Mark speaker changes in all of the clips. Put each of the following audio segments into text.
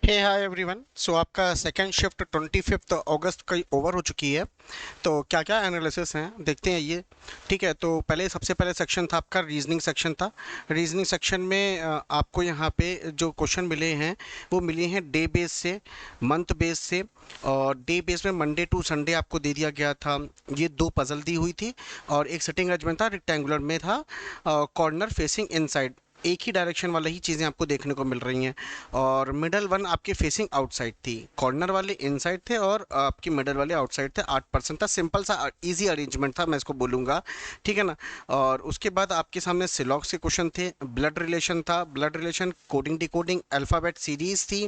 Speaker 1: हे hi everyone. सो आपका second shift 25 अगस्त का over हो चुकी है। तो क्या क्या एनालिसिस हैं देखते हैं ये। ठीक है, तो पहले सबसे पहले सेक्शन था आपका रीजनिंग सेक्शन था। रीजनिंग सेक्शन में आपको यहाँ पे जो क्वेश्चन मिले हैं वो मिले हैं डे बेस से, मंथ बेस से। और डे बेस में मंडे टू संडे आपको दे दिया गया था। ये दो पजल दी हुई थी और एक सिटिंग अरेंजमेंट था, रेक्टेंगुलर में था, कॉर्नर फेसिंग इनसाइड। एक ही डायरेक्शन वाला ही चीज़ें आपको देखने को मिल रही हैं। और मिडल वन आपकी फेसिंग आउटसाइड थी, कॉर्नर वाले इनसाइड थे और आपकी मिडल वाले आउटसाइड थे। 8% था, सिंपल सा इजी अरेंजमेंट था, मैं इसको बोलूँगा। ठीक है ना। और उसके बाद आपके सामने सिलॉक्स के क्वेश्चन थे, ब्लड रिलेशन था, blood relation, coding decoding, alphabet series थी।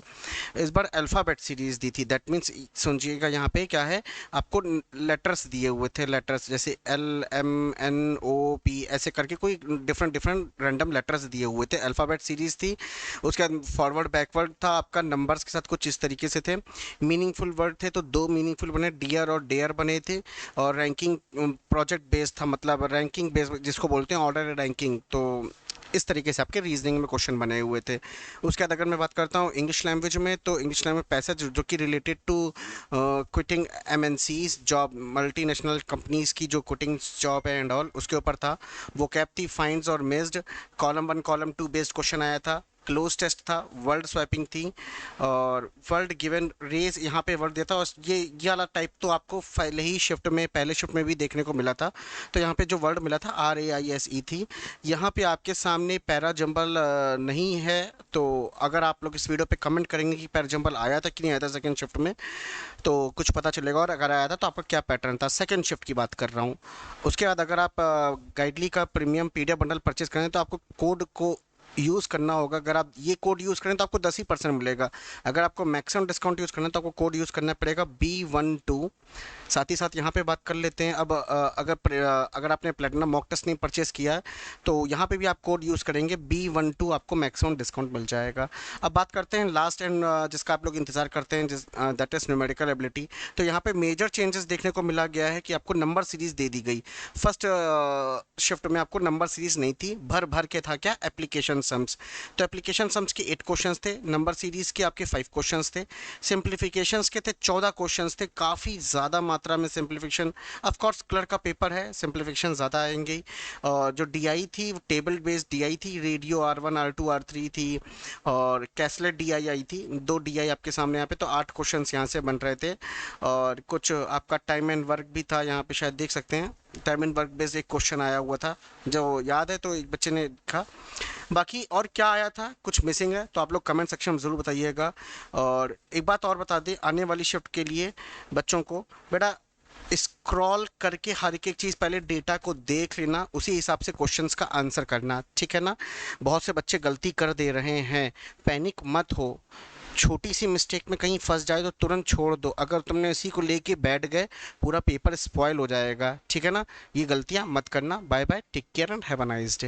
Speaker 1: इस बार अल्फ़ाबेट सीरीज दी थी, दैट मीन्स समझिएगा यहाँ पे क्या है, आपको लेटर्स दिए हुए थे, लेटर्स जैसे LMNOP ऐसे करके कोई डिफरेंट डिफरेंट रैंडम लेटर्स दिए हुए थे, अल्फ़ाबेट सीरीज थी। उसके बाद फॉरवर्ड बैकवर्ड था आपका, नंबर्स के साथ कुछ इस तरीके से थे। मीनिंगफुल वर्ड थे तो दो मीनिंगफुल बने, डियर और डेयर बने थे। और रैंकिंग प्रोजेक्ट बेस्ड था, मतलब रैंकिंग बेस्ड जिसको बोलते हैं ऑर्डर रैंकिंग। तो इस तरीके से आपके रीजनिंग में क्वेश्चन बने हुए थे। उसके बाद अगर मैं बात करता हूँ इंग्लिश लैंग्वेज में, तो इंग्लिश लैंग्वेज पैसेज जो कि related to quitting MNCs job, multinational companies की जो क्विटिंग जॉब है एंड ऑल, उसके ऊपर था। वो कैप थी, फाइंड्स और missed, column 1 column 2 based question आया था। क्लोज टेस्ट था, वर्ड स्वैपिंग थी और वर्ड गिवन रेज यहाँ पे वर्ड देता। और ये वाला टाइप तो आपको पहले ही शिफ्ट में, पहले शिफ्ट में भी देखने को मिला था। तो यहाँ पे जो वर्ड मिला था RAISE थी। यहाँ पे आपके सामने पैरा जंबल नहीं है। तो अगर आप लोग इस वीडियो पे कमेंट करेंगे कि पैरा जंबल आया था कि नहीं आया था सेकंड शिफ्ट में, तो कुछ पता चलेगा। और अगर आया था तो आपका क्या पैटर्न था, सेकंड शिफ्ट की बात कर रहा हूँ। उसके बाद अगर आप गाइडली का प्रीमियम PDF बंडल परचेज करें तो आपको कोड को यूज़ करना होगा। अगर आप ये कोड यूज़ करें तो आपको 10% मिलेगा। अगर आपको मैक्सिमम डिस्काउंट यूज़ करना है तो आपको कोड यूज़ करना पड़ेगा B12। साथ ही साथ यहाँ पे बात कर लेते हैं अब, अगर आपने प्लेटिनम मॉक टेस्ट नहीं परचेस किया है तो यहाँ पे भी आप कोड यूज़ करेंगे B12, आपको मैक्सिमम डिस्काउंट मिल जाएगा। अब बात करते हैं लास्ट एंड जिसका आप लोग इंतजार करते हैं, जिस दैट इज़ न्यूमेरिकल एबिलिटी। तो यहाँ पे मेजर चेंजेस देखने को मिला गया है कि आपको नंबर सीरीज दे दी गई। फर्स्ट शिफ्ट में आपको नंबर सीरीज नहीं थी, भर भर के था क्या, एप्लीकेशन सम्स। तो एप्लीकेशन सम्स के 8 क्वेश्चंस थे, नंबर सीरीज के आपके 5 क्वेश्चंस थे। सिंप्लीफिकेशंस के थे 14 क्वेश्चंस थे, काफ़ी ज़्यादा मात्रा में सिंप्लीफिकेशन। ऑफ कोर्स क्लर्क का पेपर है, सिंप्लीफिकेशन ज़्यादा आएंगे ही। और जो DI थी वो टेबल बेस्ड DI थी, रेडियो R1 R2 R3 थी और कैसलेट DI आई थी। दो DI आपके सामने यहाँ पे, तो 8 क्वेश्चंस यहाँ से बन रहे थे। और कुछ आपका टाइम एंड वर्क भी था, यहाँ पे शायद देख सकते हैं टाइम एंड वर्क बेस्ड एक क्वेश्चन आया हुआ था, जो याद है तो एक बच्चे ने लिखा। बाकी और क्या आया था, कुछ मिसिंग है तो आप लोग कमेंट सेक्शन में ज़रूर बताइएगा। और एक बात और बता दें आने वाली शिफ्ट के लिए बच्चों को, बेटा स्क्रॉल करके हर एक चीज़ पहले डेटा को देख लेना, उसी हिसाब से क्वेश्चंस का आंसर करना, ठीक है ना। बहुत से बच्चे गलती कर दे रहे हैं, पैनिक मत हो। छोटी सी मिस्टेक में कहीं फंस जाए तो तुरंत छोड़ दो, अगर तुमने इसी को लेके बैठ गए पूरा पेपर स्पॉइल हो जाएगा, ठीक है ना। ये गलतियां मत करना। Bye bye, take care and have a nice day.